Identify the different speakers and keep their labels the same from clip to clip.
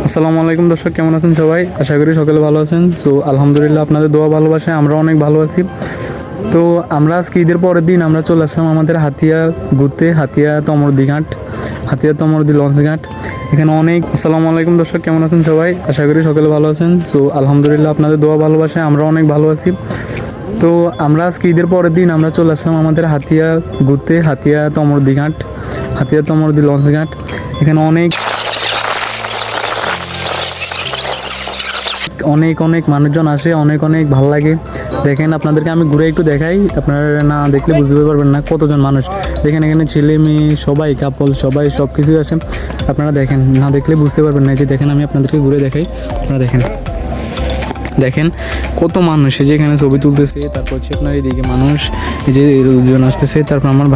Speaker 1: আসসালামু আলাইকুম দর্শক, কেমন আছেন সবাই? আশা করি সকলে ভালো আছেন। সো আলহামদুলিল্লাহ, আপনাদের দোয়া ভালোবাসায় আমরা অনেক ভালো আছি। তো আমরা আজকে ঈদের পরের দিন আমরা চলে আসলাম আমাদের হাতিয়া ঘুরতে, হাতিয়া তমরদি লঞ্চ ঘাট। এখানে অনেক আসসালামু আলাইকুম দর্শক, কেমন আছেন সবাই? আশা করি সকলে ভালো আছেন। সো আলহামদুলিল্লাহ, আপনাদের দোয়া ভালোবাসায় আমরা অনেক ভালো আছি। তো আমরা আজকে ঈদের পরের দিন আমরা চলে আসলাম আমাদের হাতিয়া ঘুরতে, হাতিয়া তমরদি লঞ্চ ঘাট। এখানে অনেক মানুষজন আসে, অনেক ভালো লাগে। দেখেন, আপনাদেরকে আমি ঘুরে একটু দেখাই, আপনারা না দেখলে বুঝতে পারবেন না কতজন মানুষ। দেখেন, এখানে ছেলে মেয়ে সবাই, কাপল সবাই, সব কিছুই আছে। আপনারা দেখেন, না দেখলে বুঝতে পারবেন না। যে দেখেন, আমি আপনাদেরকে ঘুরে দেখাই, আপনারা দেখেন কত মানুষ এই যে এখানে ছবি তুলতেছে। তারপর হচ্ছে আপনার এইদিকে মানুষ এই যে দুজন আসতেছে। তারপর আমার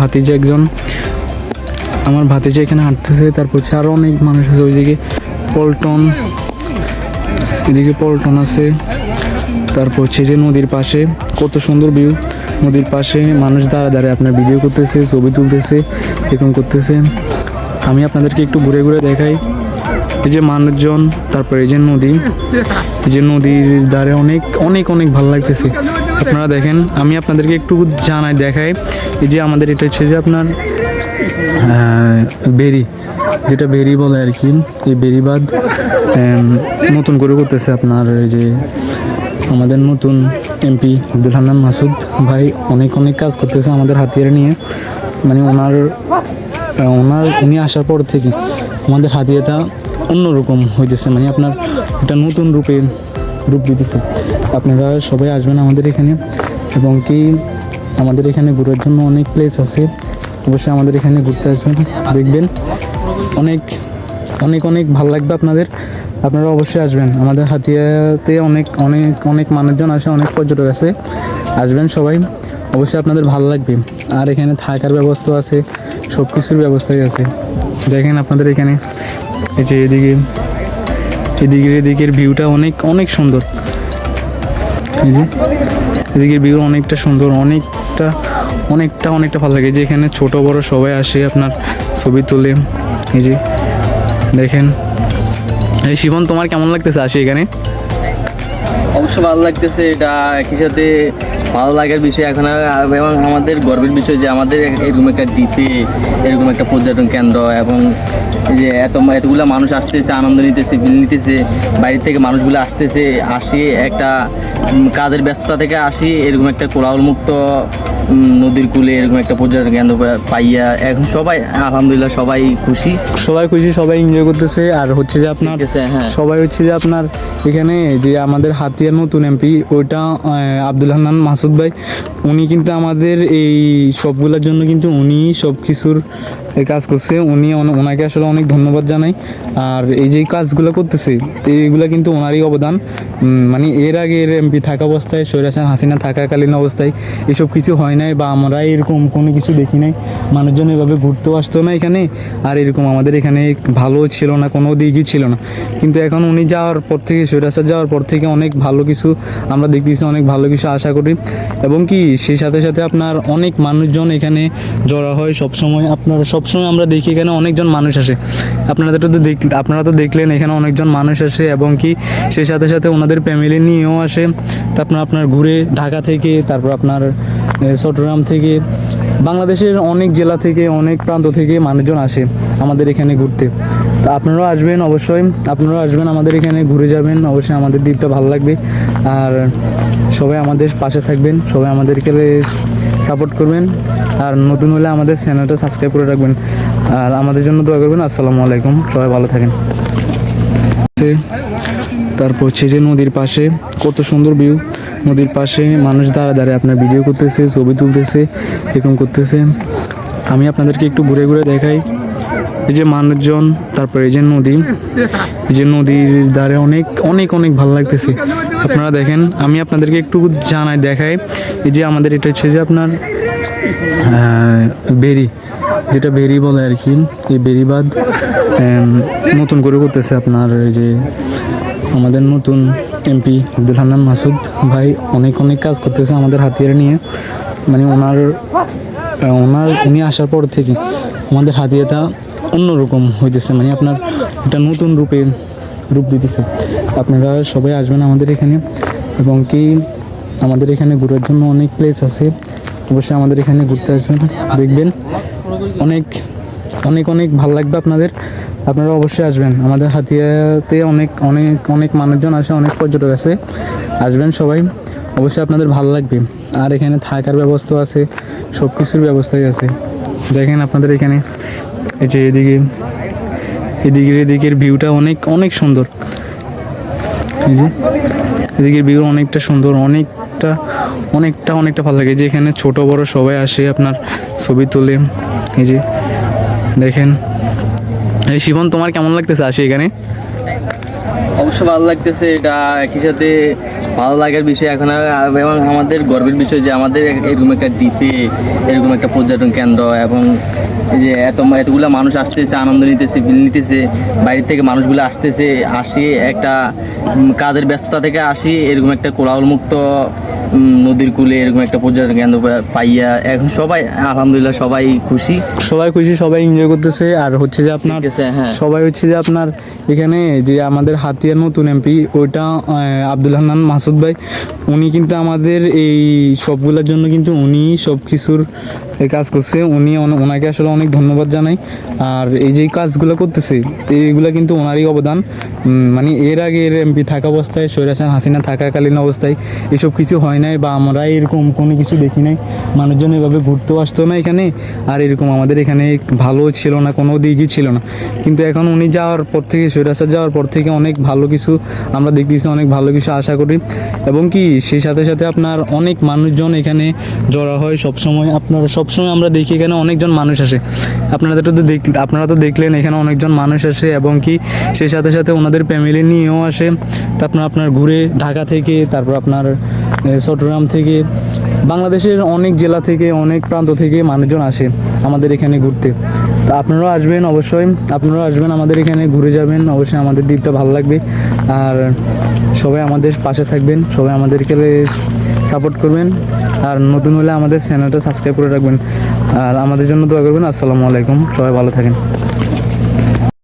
Speaker 1: ভাতিজা এখানে হাঁটতেছে। তারপর হচ্ছে আরও অনেক মানুষ আছে। ওইদিকে এদিকে পল্টন আছে। তারপর হচ্ছে যে নদীর পাশে কত সুন্দর ভিউ। নদীর পাশে মানুষ দাঁড়ায় আপনার ভিডিও করতেছে, ছবি তুলতেছে, এরকম করতেছে। আমি আপনাদেরকে একটু ঘুরে দেখাই। এই যে মানুষজন, তারপরে এই যে নদীর ধারে অনেক ভালো লাগতেছে। আপনারা দেখেন, আমি আপনাদেরকে একটু দেখাই। এই যে আমাদের এটা হচ্ছে যে আপনার বেরি, যেটা বেরি বলে আর কি। এই বেরিবাঁধ নতুন করে করতেছে আপনার এই যে আমাদের নতুন এমপি আব্দুল হান্নান মাসুদ ভাই অনেক কাজ করতেছে আমাদের হাতিয়ারে নিয়ে। মানে উনি আসার পর থেকে আমাদের হাতিয়াটা অন্যরকম হইতেছে। মানে আপনার একটা নতুন রূপ দিতেছে। আপনারা সবাই আসবেন আমাদের এখানে, এবং কি আমাদের এখানে ঘোরার জন্য অনেক প্লেস আছে। অবশ্যই আমাদের এখানে ঘুরতে আসবেন, দেখবেন অনেক ভালো লাগবে আপনারা অবশ্যই আসবেন। আমাদের হাতিয়াতে অনেক মানুষজন আসে, অনেক পর্যটক আসবেন সবাই, অবশ্যই আপনাদের ভালো লাগবে। আর এখানে থাকার ব্যবস্থা আছে, সব কিছুর ব্যবস্থাই আছে। দেখেন আপনাদের এখানে এই যে এদিকের ভিউটা অনেক সুন্দর। এই যে এদিকের ভিউ অনেকটা সুন্দর, অনেকটা ভালো লাগে। যে এখানে ছোট বড় সবাই আসে আপনার ছবি তোলে। এই যে দেখেন, এই শিবন, তোমার কেমন লাগতেছে আসে এখানে?
Speaker 2: অবশ্যই ভালো লাগতেছে। এটা একই সাথে ভালো লাগার বিষয় এখন, এবং আমাদের গর্বের বিষয় যে আমাদের এরকম একটা দ্বীপে এরকম একটা পর্যটন কেন্দ্র, এবং যে এতগুলো মানুষ আসতেছে, আনন্দ নিতেছে, বিল নিতেছে। বাইরে থেকে মানুষগুলো আসি একটা কাজের ব্যস্ততা থেকে এরকম একটা কোলাহলমুক্ত নদীর কূলে এরকম একটা পর্যটন কেন্দ্র পাইয়া এখন সবাই আলহামদুলিল্লাহ সবাই খুশি,
Speaker 1: সবাই এনজয় করতেছে। আর হচ্ছে যে আপনার সবাই হচ্ছে যে আপনার এখানে যে আমাদের হাতিয়ার নতুন এমপি ওইটা আব্দুল হান্নান মাসুদ ভাই, উনি কিন্তু আমাদের এই সবগুলোর জন্য কিন্তু উনি সব কিছুর কাজ করছে। ওনাকে আসলে অনেক ধন্যবাদ জানাই। আর এই যে কাজগুলো করতেছে এইগুলো কিন্তু ওনারই অবদান। মানে এর আগে এমপি থাকা অবস্থায়, শরীর হাসিনা থাকাকালীন অবস্থায় এসব কিছু হয় নাই, বা আমরা এরকম কোনো কিছু দেখি নাই। মানুষজন এভাবে ঘুরতেও আসতো না এখানে। আর এরকম আমাদের এখানে ভালো ছিল না, কোনো দিকই ছিল না। কিন্তু এখন উনি যাওয়ার পর থেকে, শরীর যাওয়ার পর থেকে অনেক ভালো কিছু আমরা দেখতেছি, অনেক ভালো কিছু আশা করি। এবং কি সেই সাথে আপনার অনেক মানুষজন এখানে জড়া হয় সবসময়। সবসময় আমরা দেখি এখানে অনেকজন মানুষ আসে। আপনারা তো দেখলেন এখানে অনেকজন মানুষ আসে, এবং কি সেই সাথে ওনাদের ফ্যামিলি নিয়েও আসে। তারপর আপনার ঘুরে ঢাকা থেকে, তারপর আপনার চট্টগ্রাম থেকে, বাংলাদেশের অনেক জেলা থেকে, অনেক প্রান্ত থেকে মানুষজন আসে আমাদের এখানে ঘুরতে। তো আপনারাও আসবেন, অবশ্যই আপনারাও আসবেন আমাদের এখানে ঘুরে যাবেন। অবশ্যই আমাদের দ্বীপটা ভালো লাগবে। আর সবাই আমাদের পাশে থাকবেন, সবাই আমাদেরকে সাপোর্ট করবেন। আর নতুন হলে আমাদের চ্যানেলটা সাবস্ক্রাইব করে রাখবেন, আর আমাদের জন্য দোয়া করবেন। আসসালামু আলাইকুম, সবাই ভালো থাকেন। তারপর হচ্ছে যে নদীর পাশে কত সুন্দর ভিউ। নদীর পাশে মানুষ দাঁড়ায় আপনার ভিডিও করতেছে, ছবি তুলতেছে, এরকম করতেছে। আমি আপনাদেরকে একটু ঘুরে দেখাই। এই যে মানুষজন, তারপরে এই যে নদীর ধারে অনেক ভালো লাগতেছে। আপনারা দেখেন, আমি আপনাদেরকে একটু দেখাই। এই যে আমাদের এটা হচ্ছে যে আপনার বেরি, যেটা বেরি বলে আর কি। এই বেরিবাঁধ নতুন করে করতেছে আপনার এই যে আমাদের নতুন এমপি আব্দুল হান্নান মাসুদ ভাই অনেক কাজ করতেছে আমাদের হাতিয়ারে নিয়ে। মানে উনি আসার পর থেকে আমাদের হাতিয়াটা অন্যরকম হইতেছে। মানে আপনার একটা নতুন রূপ দিতেছে। আপনারা সবাই আসবেন আমাদের এখানে, এবং কি আমাদের এখানে ঘোরার জন্য অনেক প্লেস আছে। অবশ্যই আমাদের এখানে ঘুরতে আসবেন, দেখবেন অনেক অনেক অনেক ভালো লাগবে আপনাদের। আপনারা অবশ্যই আসবেন। আমাদের হাতিয়াতে অনেক অনেক অনেক মানুষজন আসে, অনেক পর্যটক আছে, আসবেন সবাই, অবশ্যই আপনাদের ভালো লাগবে। আর এখানে থাকার ব্যবস্থা আছে, সব কিছুর ব্যবস্থাই আছে। দেখেন আপনাদের এখানে এই যে এদিকের ভিউটা অনেক অনেক সুন্দর। এই যে এদিকের ভিউ অনেকটা সুন্দর, অনেকটা অনেকটা অনেকটা ভালো লাগে। যে এখানে ছোট বড় সবাই আসে আপনার ছবি তোলে। এই যে দেখেন, এই শিবন তোমার কেমন লাগতেছে আসে এখানে?
Speaker 2: অবশ্য ভালো লাগতেছে, এটা একই সাথে ভালো লাগার বিষয় এখন এবং আমাদের গর্বের বিষয় যে আমাদের এরকম একটা দ্বীপে এরকম একটা পর্যটন কেন্দ্র, এবং এই যে এতগুলো মানুষ আসতেছে, আনন্দ নিতেছে, বাইরে থেকে মানুষগুলো আসি একটা কাজের ব্যস্ততা থেকে আসি এরকম একটা কোলাহলমুক্ত নদীর কূলে এরকম একটা পর্যটন কেন্দ্র পাইয়া এখন সবাই আলহামদুলিল্লাহ সবাই খুশি,
Speaker 1: সবাই এনজয় করতেছে। আর হচ্ছে যে আপনার
Speaker 2: হ্যাঁ
Speaker 1: সবাই হচ্ছে যে আপনার এখানে যে আমাদের হাতিয়ার নতুন এমপি ওইটা আব্দুল হান্নান মাসুদ ভাই, উনি কিন্তু আমাদের এই সবগুলোর জন্য কিন্তু উনি সব কিছুর কাজ করছে। ওনাকে আসলে অনেক ধন্যবাদ জানাই। আর এই যে কাজগুলো করতেছে এইগুলা কিন্তু ওনারই অবদান। মানে এর আগে এর এমপি থাকা অবস্থায় সৈরাসান হাসিনা থাকাকালীন অবস্থায় এসব কিছু হয় নাই, বা আমরা এরকম কোনো কিছু দেখি নাই। মানুষজন এভাবে ঘুরতেও আসতো না এখানে, আর এরকম আমাদের এখানে ভালো ছিল না, কোনো দিকই ছিল না। কিন্তু এখন উনি যাওয়ার পর থেকে, সৈরাসার যাওয়ার পর থেকে অনেক ভালো কিছু আমরা দেখতেছি, অনেক ভালো কিছু আশা করি। এবং কি সেই সাথে সাথে আপনার অনেক মানুষজন এখানে জড়ো হয় সবসময়। সবসময় আমরা দেখি এখানে অনেকজন মানুষ আসে। আপনারা তো দেখলেন এখানে অনেকজন মানুষ আসে, এবং কি সেই সাথে সাথে ওনাদের ফ্যামিলি নিয়েও আসে। তারপর আপনার ঘুরে ঢাকা থেকে, তারপর আপনার চট্টগ্রাম থেকে, বাংলাদেশের অনেক জেলা থেকে, অনেক প্রান্ত থেকে মানুষজন আসে আমাদের এখানে ঘুরতে। তো আপনারাও আসবেন, অবশ্যই আপনারাও আসবেন আমাদের এখানে ঘুরে যাবেন। অবশ্যই আমাদের দ্বীপটা ভালো লাগবে। আর সবাই আমাদের পাশে থাকবেন, সবাই আমাদেরকে সাপোর্ট করবেন। আর নতুন হলে আমাদের চ্যানেলটা সাবস্ক্রাইব করে রাখবেন, আর আমাদের জন্য দোয়া করবেন। আসসালামু আলাইকুম, সবাই ভালো থাকেন।